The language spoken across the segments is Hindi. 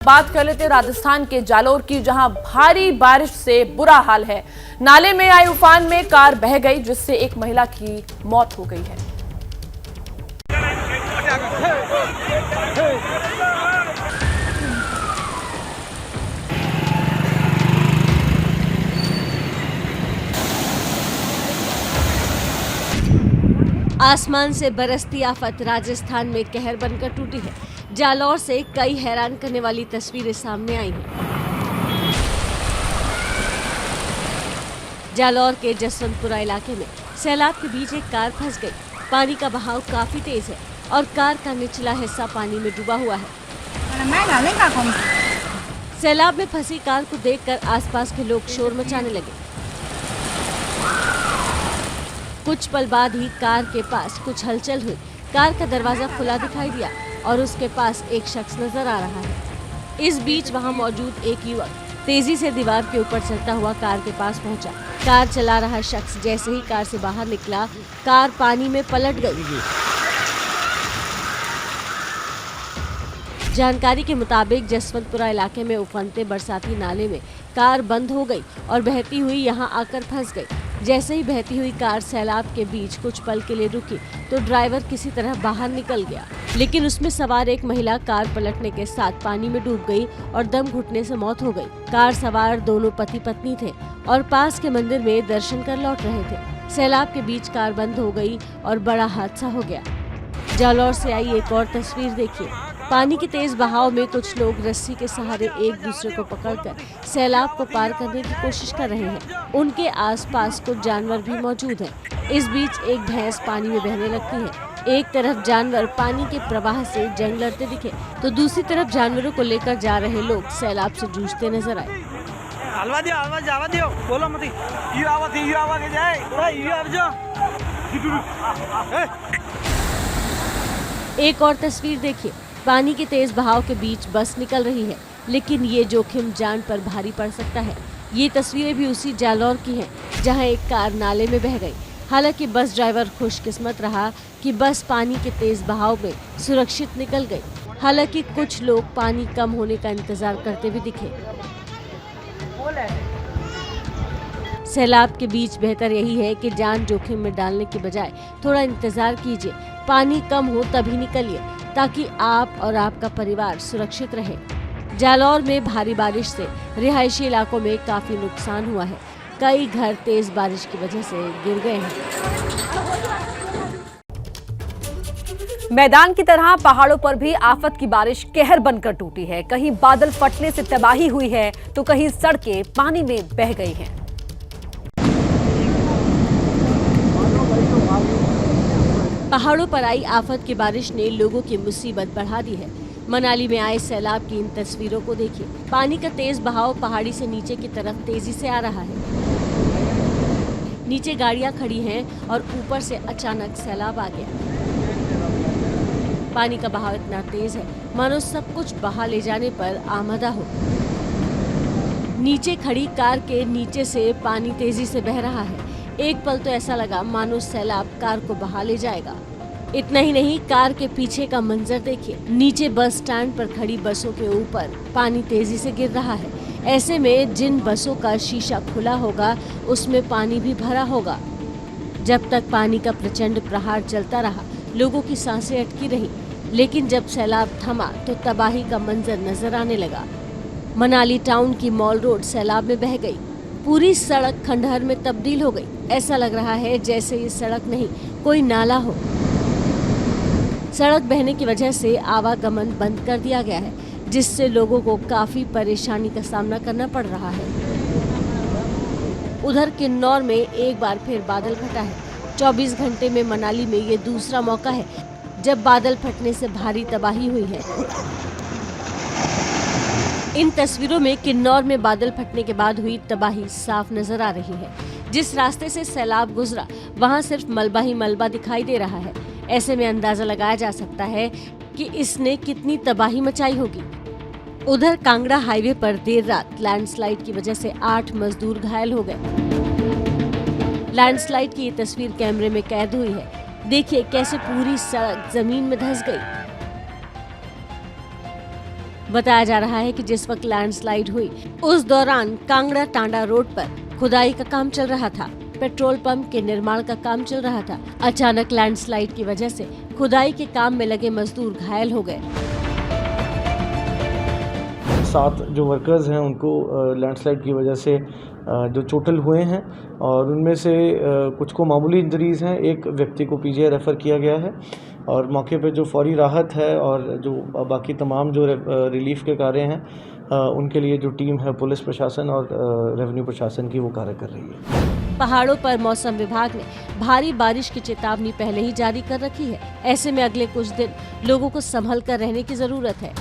बात कर लेते राजस्थान के जालोर की, जहां भारी बारिश से बुरा हाल है। नाले में आए उफान में कार बह गई, जिससे एक महिला की मौत हो गई है। आसमान से बरसती आफत राजस्थान में कहर बनकर टूटी है। जालौर से कई हैरान करने वाली तस्वीरें सामने आई हैं। जालौर के जसवंतपुरा इलाके में सैलाब के बीच एक कार फंस गई। पानी का बहाव काफी तेज है और कार का निचला हिस्सा पानी में डूबा हुआ है। सैलाब में फंसी कार को देखकर आसपास के लोग शोर मचाने लगे। कुछ पल बाद ही कार के पास कुछ हलचल हुई। कार का दरवाजा खुला दिखाई दिया और उसके पास एक शख्स नजर आ रहा है। इस बीच वहां मौजूद एक युवक तेजी से दीवार के ऊपर चलता हुआ कार के पास पहुंचा। कार चला रहा शख्स जैसे ही कार से बाहर निकला, कार पानी में पलट गई। जानकारी के मुताबिक जसवंतपुरा इलाके में उफनते बरसाती नाले में कार बंद हो गई और बहती हुई यहां आकर फंस गई। जैसे ही बहती हुई कार सैलाब के बीच कुछ पल के लिए रुकी तो ड्राइवर किसी तरह बाहर निकल गया, लेकिन उसमें सवार एक महिला कार पलटने के साथ पानी में डूब गई और दम घुटने से मौत हो गई। कार सवार दोनों पति पत्नी थे और पास के मंदिर में दर्शन कर लौट रहे थे। सैलाब के बीच कार बंद हो गई और बड़ा हादसा हो गया। जालौर से आई एक और तस्वीर देखिए। पानी के तेज बहाव में कुछ लोग रस्सी के सहारे एक दूसरे को पकड़कर सैलाब को पार करने की कोशिश कर रहे हैं। उनके आसपास कुछ जानवर भी मौजूद हैं। इस बीच एक भैंस पानी में बहने लगती है। एक तरफ जानवर पानी के प्रवाह से जंग लड़ते दिखे तो दूसरी तरफ जानवरों को लेकर जा रहे लोग सैलाब से जूझते नजर आए। एक और तस्वीर देखिए। पानी के तेज बहाव के बीच बस निकल रही है, लेकिन ये जोखिम जान पर भारी पड़ सकता है। ये तस्वीरें भी उसी जालौर की हैं, जहां एक कार नाले में बह गई। हालांकि बस ड्राइवर खुशकिस्मत रहा कि बस पानी के तेज बहाव में सुरक्षित निकल गई। हालांकि कुछ लोग पानी कम होने का इंतजार करते भी दिखे। सैलाब के बीच बेहतर यही है कि जान जोखिम में डालने के बजाय थोड़ा इंतजार कीजिए। पानी कम हो तभी निकलिए, ताकि आप और आपका परिवार सुरक्षित रहे। जालौर में भारी बारिश से रिहायशी इलाकों में काफी नुकसान हुआ है। कई घर तेज बारिश की वजह से गिर गए हैं। मैदान की तरह पहाड़ों पर भी आफत की बारिश कहर बनकर टूटी है। कहीं बादल फटने से तबाही हुई है तो कहीं सड़कें पानी में बह गई हैं। पहाड़ों पर आई आफत की बारिश ने लोगों की मुसीबत बढ़ा दी है। मनाली में आए सैलाब की इन तस्वीरों को देखिए। पानी का तेज बहाव पहाड़ी से नीचे की तरफ तेजी से आ रहा है। नीचे गाड़ियां खड़ी हैं और ऊपर से अचानक सैलाब आ गया। पानी का बहाव इतना तेज है मानो सब कुछ बहा ले जाने पर आमदा हो। नीचे खड़ी कार के नीचे से पानी तेजी से बह रहा है। एक पल तो ऐसा लगा मानो सैलाब कार को बहा ले जाएगा। इतना ही नहीं, कार के पीछे का मंजर देखिए। नीचे बस स्टैंड पर खड़ी बसों के ऊपर पानी तेजी से गिर रहा है। ऐसे में जिन बसों का शीशा खुला होगा उसमें पानी भी भरा होगा। जब तक पानी का प्रचंड प्रहार चलता रहा, लोगों की सांसें अटकी रही, लेकिन जब सैलाब थमा तो तबाही का मंजर नजर आने लगा। मनाली टाउन की मॉल रोड सैलाब में बह गई। पूरी सड़क खंडहर में तब्दील हो गई। ऐसा लग रहा है जैसे ये सड़क नहीं, कोई नाला हो। सड़क बहने की वजह से आवागमन बंद कर दिया गया है, जिससे लोगों को काफी परेशानी का सामना करना पड़ रहा है। उधर किन्नौर में एक बार फिर बादल फटा है। 24 घंटे में मनाली में ये दूसरा मौका है जब बादल फटने से भारी तबाही हुई है। इन तस्वीरों में किन्नौर में बादल फटने के बाद हुई तबाही साफ नजर आ रही है। जिस रास्ते से सैलाब गुजरा वहां सिर्फ मलबा ही मलबा दिखाई दे रहा है। ऐसे में अंदाजा लगाया जा सकता है कि इसने कितनी तबाही मचाई होगी। उधर कांगड़ा हाईवे पर देर रात लैंडस्लाइड की वजह से 8 मजदूर घायल हो गए। लैंडस्लाइड की ये तस्वीर कैमरे में कैद हुई है। देखिए कैसे पूरी सड़क जमीन में धंस गई। बताया जा रहा है कि जिस वक्त लैंडस्लाइड हुई उस दौरान कांगड़ा टांडा रोड पर खुदाई का काम चल रहा था। पेट्रोल पंप के निर्माण का काम चल रहा था। अचानक लैंडस्लाइड की वजह से खुदाई के काम में लगे मजदूर घायल हो गए। 7 जो वर्कर्स हैं उनको लैंडस्लाइड की वजह से जो चोटिल हुए हैं और उनमें से कुछ को मामूली इंजरीज़ हैं। एक व्यक्ति को पीजीआई रेफ़र किया गया है और मौके पे जो फौरी राहत है और जो बाकी तमाम जो रिलीफ के कार्य हैं उनके लिए जो टीम है पुलिस प्रशासन और रेवेन्यू प्रशासन की वो कार्य कर रही है। पहाड़ों पर मौसम विभाग ने भारी बारिश की चेतावनी पहले ही जारी कर रखी है। ऐसे में अगले कुछ दिन लोगों को संभल कर रहने की जरूरत है।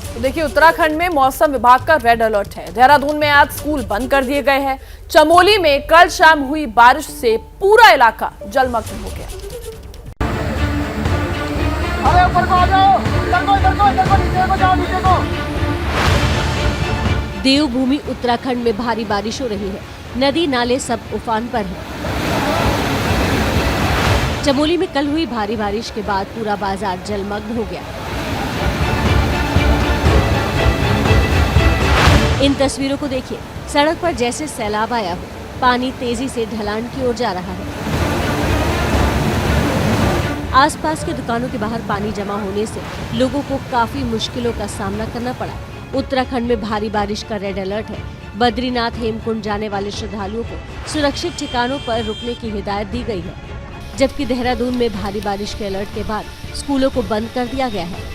तो देखिए, उत्तराखंड में मौसम विभाग का रेड अलर्ट है। देहरादून में आज स्कूल बंद कर दिए गए हैं। चमोली में कल शाम हुई बारिश से पूरा इलाका जलमग्न हो गया। अरे ऊपर को आ जाओ, इधर को नीचे को जाओ, नीचे को। देवभूमि उत्तराखंड में भारी बारिश हो रही है। नदी नाले सब उफान पर हैं। चमोली में कल हुई भारी बारिश के बाद पूरा बाजार जलमग्न हो गया। इन तस्वीरों को देखिए, सड़क पर जैसे सैलाब आया हो। पानी तेजी से ढलान की ओर जा रहा है। आसपास के दुकानों के बाहर पानी जमा होने से लोगों को काफी मुश्किलों का सामना करना पड़ा। उत्तराखंड में भारी बारिश का रेड अलर्ट है। बद्रीनाथ हेमकुंड जाने वाले श्रद्धालुओं को सुरक्षित ठिकानों पर रुकने की हिदायत दी गई है, जबकि देहरादून में भारी बारिश के अलर्ट के बाद स्कूलों को बंद कर दिया गया है।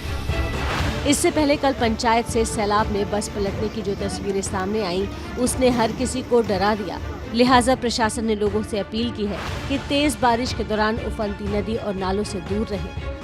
इससे पहले कल पंचायत से सैलाब में बस पलटने की जो तस्वीरें सामने आईं, उसने हर किसी को डरा दिया। लिहाजा प्रशासन ने लोगों से अपील की है कि तेज बारिश के दौरान उफनती नदी और नालों से दूर रहें।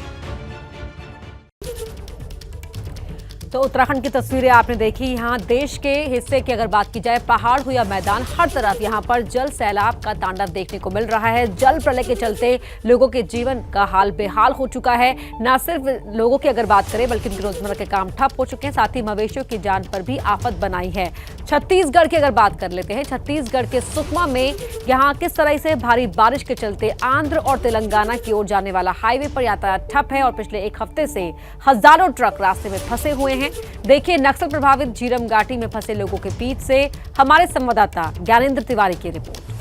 तो उत्तराखंड की तस्वीरें आपने देखी। यहाँ देश के हिस्से की अगर बात की जाए, पहाड़ हो या मैदान, हर तरफ यहाँ पर जल सैलाब का तांडव देखने को मिल रहा है। जल प्रलय के चलते लोगों के जीवन का हाल बेहाल हो चुका है। न सिर्फ लोगों की अगर बात करें बल्कि उनके रोजमर्रा के काम ठप हो चुके हैं, साथ ही मवेशियों की जान पर भी आफत बनाई है। छत्तीसगढ़ की अगर बात कर लेते हैं, छत्तीसगढ़ के सुकमा में यहाँ किस तरह से भारी बारिश के चलते आंध्र और तेलंगाना की ओर जाने वाला हाईवे पर यातायात ठप है और पिछले एक हफ्ते से हजारों ट्रक रास्ते में फंसे हुए हैं। देखिए, नक्सल प्रभावित झीरम घाटी में फंसे लोगों के बीच से हमारे संवाददाता ज्ञानेंद्र तिवारी की रिपोर्ट।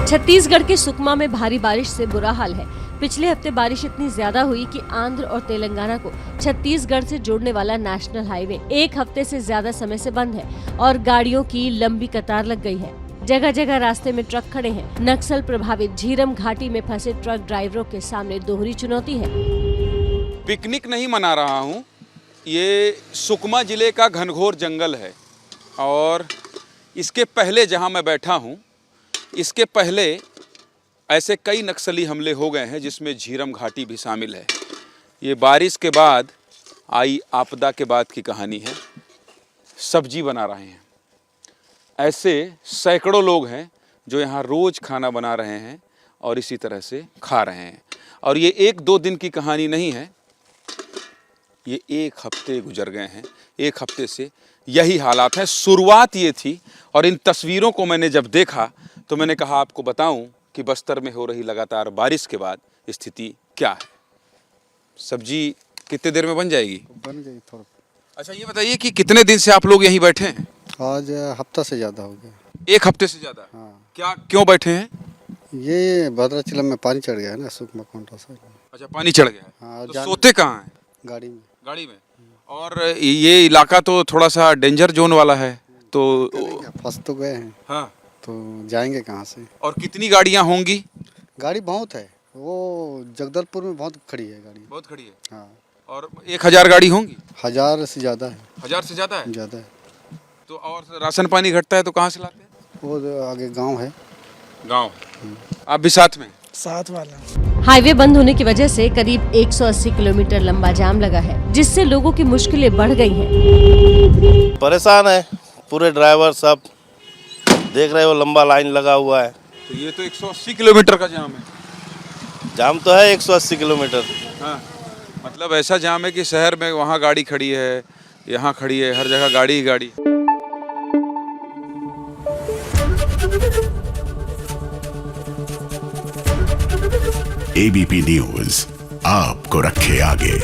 छत्तीसगढ़ के सुकमा में भारी बारिश से बुरा हाल है। पिछले हफ्ते बारिश इतनी ज्यादा हुई कि आंध्र और तेलंगाना को छत्तीसगढ़ से जोड़ने वाला नेशनल हाईवे एक हफ्ते से ज्यादा समय से बंद है और गाड़ियों की लंबी कतार लग गई है। जगह जगह रास्ते में ट्रक खड़े हैं। नक्सल प्रभावित झीरम घाटी में फंसे ट्रक ड्राइवरों के सामने दोहरी चुनौती है। पिकनिक नहीं मना रहा हूँ, ये सुकमा जिले का घनघोर जंगल है और इसके पहले जहाँ मैं बैठा हूँ, इसके पहले ऐसे कई नक्सली हमले हो गए हैं जिसमें झीरम घाटी भी शामिल है। ये बारिश के बाद आई आपदा के बाद की कहानी है। सब्जी बना रहे हैं, ऐसे सैकड़ों लोग हैं जो यहाँ रोज़ खाना बना रहे हैं और इसी तरह से खा रहे हैं। और ये 1-2 दिन की कहानी नहीं है, ये 1 हफ्ते गुजर गए हैं। 1 हफ्ते से यही हालात हैं। शुरुआत ये थी और इन तस्वीरों को मैंने जब देखा तो मैंने कहा आपको बताऊं कि बस्तर में हो रही लगातार बारिश के बाद स्थिति क्या है। सब्जी कितने देर में बन जाएगी? बन गई थोड़ा। अच्छा, ये बताइए कि कितने दिन से आप लोग यहीं बैठे हैं? आज हफ्ता से ज़्यादा हो गया। 1 हफ्ते से ज़्यादा? हाँ। क्या क्यों बैठे हैं? ये भद्राचलम में पानी चढ़ गया है ना, सुकमा कोंटा से। अच्छा, पानी चढ़ गया है। हाँ, तो सोते कहाँ हैं? गाड़ी में। गाड़ी में। और ये इलाका तो थोड़ा सा डेंजर जोन वाला है, तो फंस तो गए हैं। हाँ, तो जाएंगे कहाँ से? और कितनी गाड़ियाँ होंगी? गाड़ी बहुत है, वो जगदलपुर में बहुत खड़ी है गाड़ी। बहुत खड़ी है। हाँ। और 1000 गाड़ी होंगी? 1000 से ज़्यादा है। 1000 से ज़्यादा है? ज़्यादा है। तो और राशन पानी घटता है तो कहाँ से लाते हैं? वो आगे गांव है। गांव। आप भी साथ में? साथ वाला। हाईवे बंद होने की वजह से करीब 180 किलोमीटर लंबा जाम लगा है, जिससे लोगों की मुश्किलें बढ़ गई हैं। परेशान है पूरे ड्राइवर सब, देख रहे हो लंबा लाइन लगा हुआ है। तो ये तो 180 किलोमीटर का जाम है। जाम तो है 180 किलोमीटर। हाँ, मतलब ऐसा जाम है कि शहर में वहाँ गाड़ी खड़ी है, यहाँ खड़ी है, हर जगह गाड़ी ही गाड़ी। ABP न्यूज आपको रखे आगे।